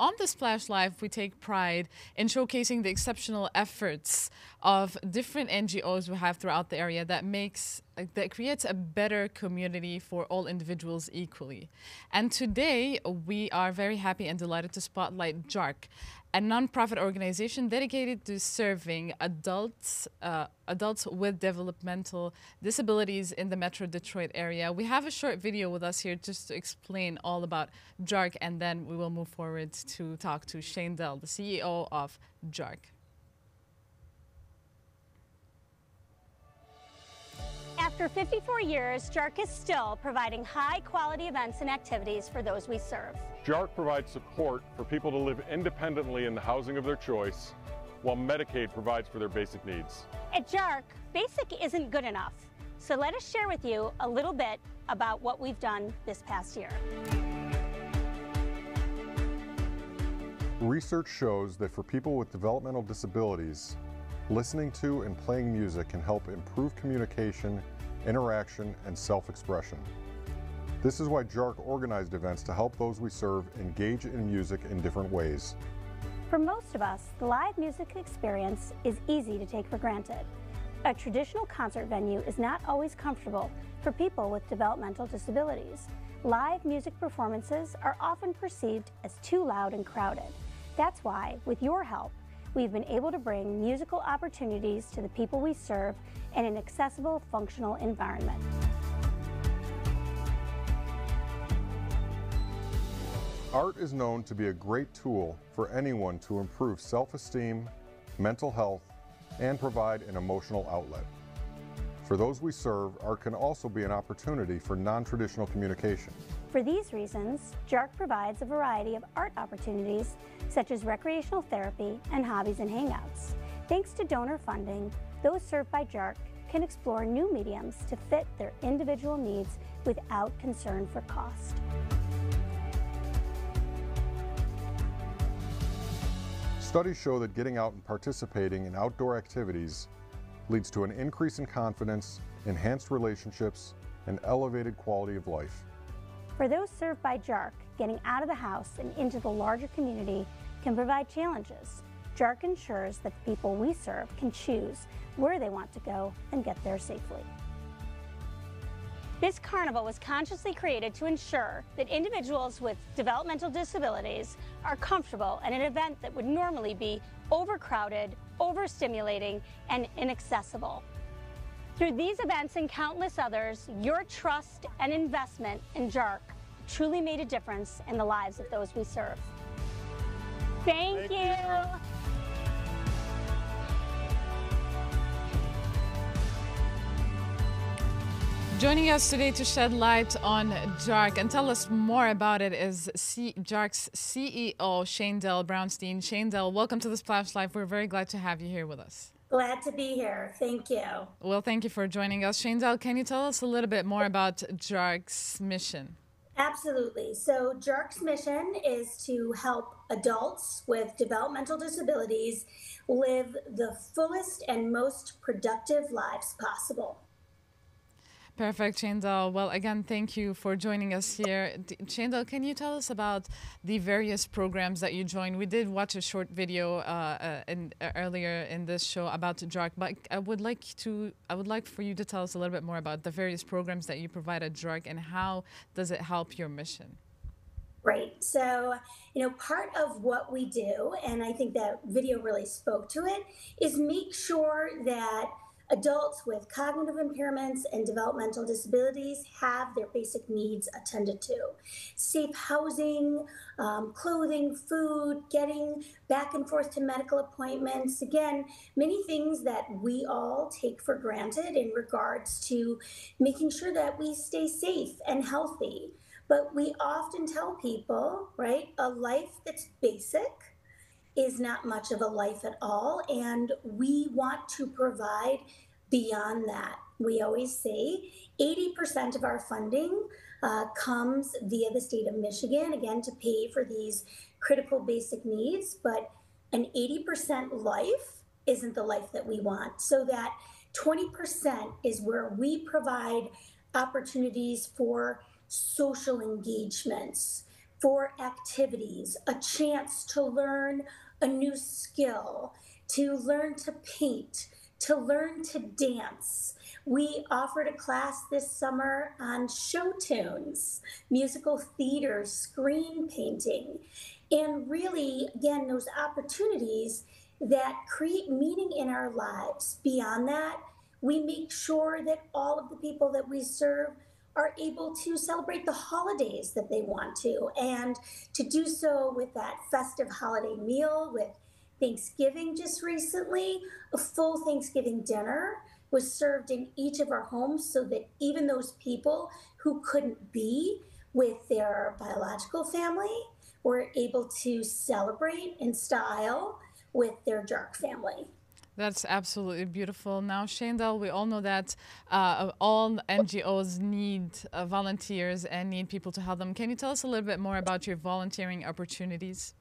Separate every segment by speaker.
Speaker 1: on the Splash Live, we take pride in showcasing the exceptional efforts of different NGOs we have throughout the area that creates a better community for all individuals equally. And today, we are very happy and delighted to spotlight JARC, a nonprofit organization dedicated to serving adults with developmental disabilities in the Metro Detroit area. We have a short video with us here just to explain all about JARC, and then we will move forward to talk to Shaindle, the CEO of JARC.
Speaker 2: After 54 years, JARC is still providing high-quality events and activities for those we serve.
Speaker 3: JARC provides support for people to live independently in the housing of their choice, while Medicaid provides for their basic needs.
Speaker 2: At JARC, basic isn't good enough. So let us share with you a little bit about what we've done this past year.
Speaker 3: Research shows that for people with developmental disabilities, listening to and playing music can help improve communication, interaction, and self-expression. This is why JARC organized events to help those we serve engage in music in different ways.
Speaker 2: For most of us, the live music experience is easy to take for granted. A traditional concert venue is not always comfortable for people with developmental disabilities. Live music performances are often perceived as too loud and crowded. That's why, with your help, we've been able to bring musical opportunities to the people we serve in an accessible, functional environment.
Speaker 3: Art is known to be a great tool for anyone to improve self-esteem, mental health, and provide an emotional outlet. For those we serve, art can also be an opportunity for non-traditional communication.
Speaker 2: For these reasons, JARC provides a variety of art opportunities such as recreational therapy and hobbies and hangouts. Thanks to donor funding, those served by JARC can explore new mediums to fit their individual needs without concern for cost.
Speaker 3: Studies show that getting out and participating in outdoor activities leads to an increase in confidence, enhanced relationships, and elevated quality of life.
Speaker 2: For those served by JARC, getting out of the house and into the larger community can provide challenges. JARC ensures that the people we serve can choose where they want to go and get there safely. This carnival was consciously created to ensure that individuals with developmental disabilities are comfortable at an event that would normally be overcrowded, overstimulating, and inaccessible. Through these events and countless others, your trust and investment in JARC truly made a difference in the lives of those we serve. Thank you.
Speaker 1: Joining us today to shed light on JARC and tell us more about it is JARC's CEO Shaindle Braunstein. Shaindle, welcome to the Splash Live. We're very glad to have you here with us.
Speaker 4: Glad to be here. Thank you.
Speaker 1: Well, thank you for joining us. Shaindle, can you tell us a little bit more about JARC's mission?
Speaker 4: Absolutely. So JARC's mission is to help adults with developmental disabilities live the fullest and most productive lives possible.
Speaker 1: Perfect, Shaindle. Well, again, thank you for joining us here. Shaindle, can you tell us about the various programs that you joined? We did watch a short video earlier in this show about JARC, but I would like for you to tell us a little bit more about the various programs that you provide at JARC and how does it help your mission?
Speaker 4: Right. So, part of what we do, and I think that video really spoke to it, is make sure that adults with cognitive impairments and developmental disabilities have their basic needs attended to. Safe housing, clothing, food, getting back and forth to medical appointments. Again, many things that we all take for granted in regards to making sure that we stay safe and healthy. But we often tell people, right, a life that's basic is not much of a life at all, and we want to provide beyond that. We always say 80% of our funding comes via the state of Michigan, again, to pay for these critical basic needs, but an 80% life isn't the life that we want. So that 20% is where we provide opportunities for social engagements, for activities, a chance to learn a new skill, to learn to paint, to learn to dance. We offered a class this summer on show tunes, musical theater, screen painting, and really, again, those opportunities that create meaning in our lives. Beyond that, we make sure that all of the people that we serve are able to celebrate the holidays that they want to, and to do so with that festive holiday meal. With Thanksgiving just recently, a full Thanksgiving dinner was served in each of our homes so that even those people who couldn't be with their biological family were able to celebrate in style with their JARC family.
Speaker 1: That's absolutely beautiful. Now, Shaindle, we all know that all NGOs need volunteers and need people to help them. Can you tell us a little bit more about your volunteering opportunities?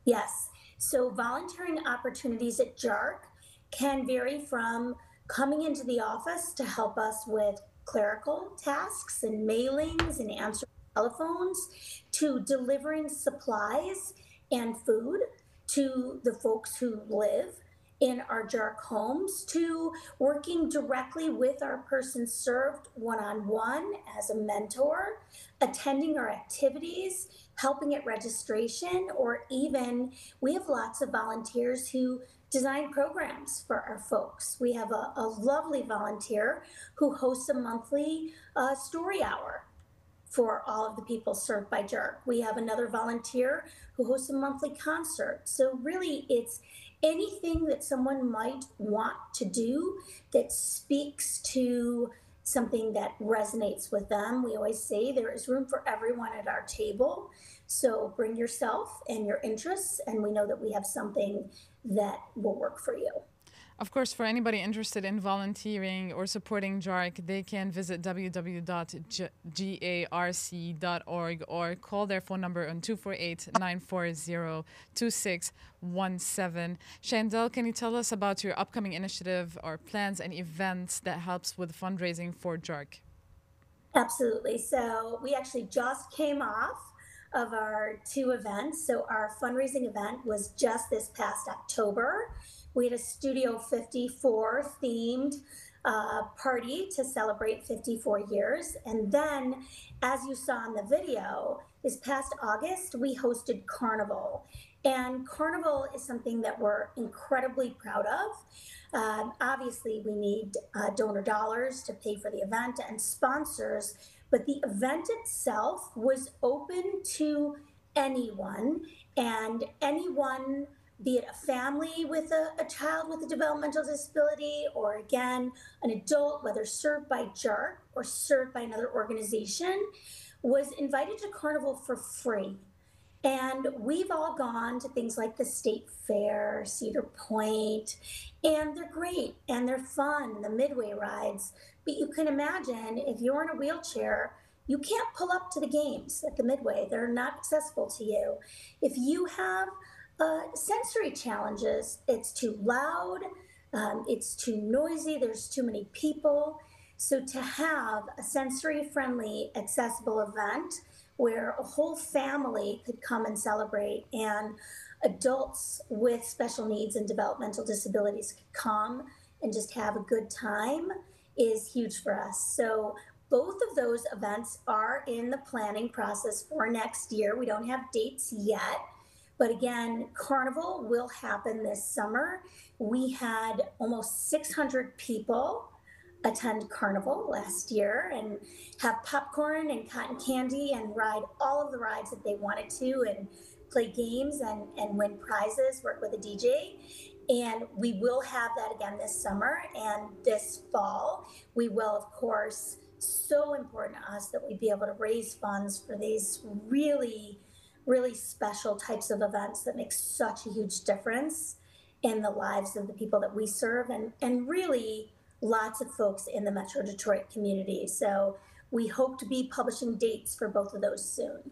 Speaker 4: Yes. So volunteering opportunities at JARC can vary from coming into the office to help us with clerical tasks and mailings and answering telephones, to delivering supplies and food to the folks who live in our JARC homes, to working directly with our person served one-on-one as a mentor, attending our activities, helping at registration, or even we have lots of volunteers who design programs for our folks. We have a lovely volunteer who hosts a monthly story hour for all of the people served by JARC. We have another volunteer who hosts a monthly concert. So really, it's anything that someone might want to do that speaks to something that resonates with them. We always say there is room for everyone at our table. So bring yourself and your interests, and we know that we have something that will work for you.
Speaker 1: Of course, for anybody interested in volunteering or supporting JARC, they can visit www.jarc.org or call their phone number on 248-940-2617. Shaindle, can you tell us about your upcoming initiative or plans and events that helps with fundraising for JARC?
Speaker 4: Absolutely. So we actually just came off of our 2 events. So our fundraising event was just this past October. We had a Studio 54 themed party to celebrate 54 years. And then, as you saw in the video, this past August, we hosted Carnival. And Carnival is something that we're incredibly proud of. Obviously, we need donor dollars to pay for the event and sponsors, but the event itself was open to anyone, and anyone, be it a family with a child with a developmental disability, or again, an adult, whether served by JARC or served by another organization, was invited to Carnival for free. And we've all gone to things like the State Fair, Cedar Point, and they're great and they're fun, the Midway rides. But you can imagine if you're in a wheelchair, you can't pull up to the games at the Midway. They're not accessible to you. If you have sensory challenges, it's too loud, it's too noisy, there's too many people. So to have a sensory-friendly, accessible event where a whole family could come and celebrate, and adults with special needs and developmental disabilities could come and just have a good time, is huge for us. So both of those events are in the planning process for next year. We don't have dates yet, but again, Carnival will happen this summer. We had almost 600 people attend Carnival last year and have popcorn and cotton candy and ride all of the rides that they wanted to, and play games and win prizes, work with a DJ. And we will have that again this summer and this fall. We will, of course, so important to us that we be able to raise funds for these really, really special types of events that make such a huge difference in the lives of the people that we serve, and really lots of folks in the Metro Detroit community. So we hope to be publishing dates for both of those soon.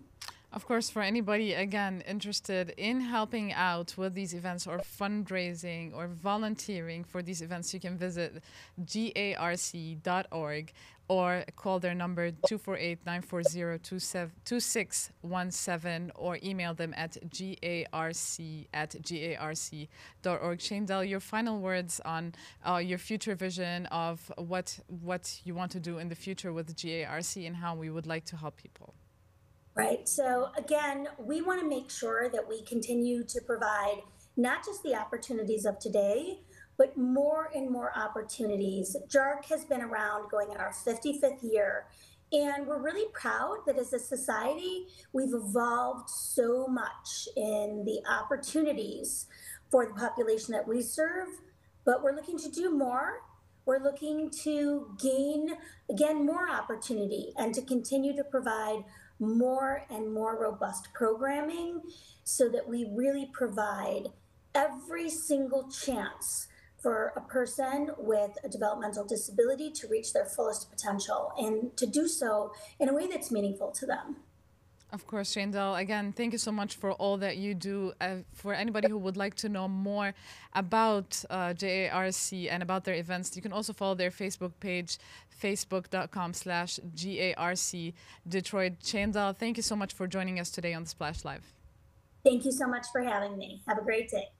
Speaker 1: Of course, for anybody, again, interested in helping out with these events or fundraising or volunteering for these events, you can visit jarc.org or call their number 248-940-2617 or email them at garc@garc.org. Shaindle, your final words on your future vision of what you want to do in the future with JARC and how we would like to help people.
Speaker 4: Right. So again, we want to make sure that we continue to provide not just the opportunities of today, but more and more opportunities. JARC has been around going in our 55th year, and we're really proud that as a society, we've evolved so much in the opportunities for the population that we serve, but we're looking to do more. We're looking to gain, again, more opportunity and to continue to provide more and more robust programming so that we really provide every single chance for a person with a developmental disability to reach their fullest potential and to do so in a way that's meaningful to them.
Speaker 1: Of course, Shaindle. Again, thank you so much for all that you do. For anybody who would like to know more about JARC and about their events, you can also follow their Facebook page, facebook.com/JARC Detroit. Shaindle, thank you so much for joining us today on the Splash Live.
Speaker 4: Thank you so much for having me. Have a great day.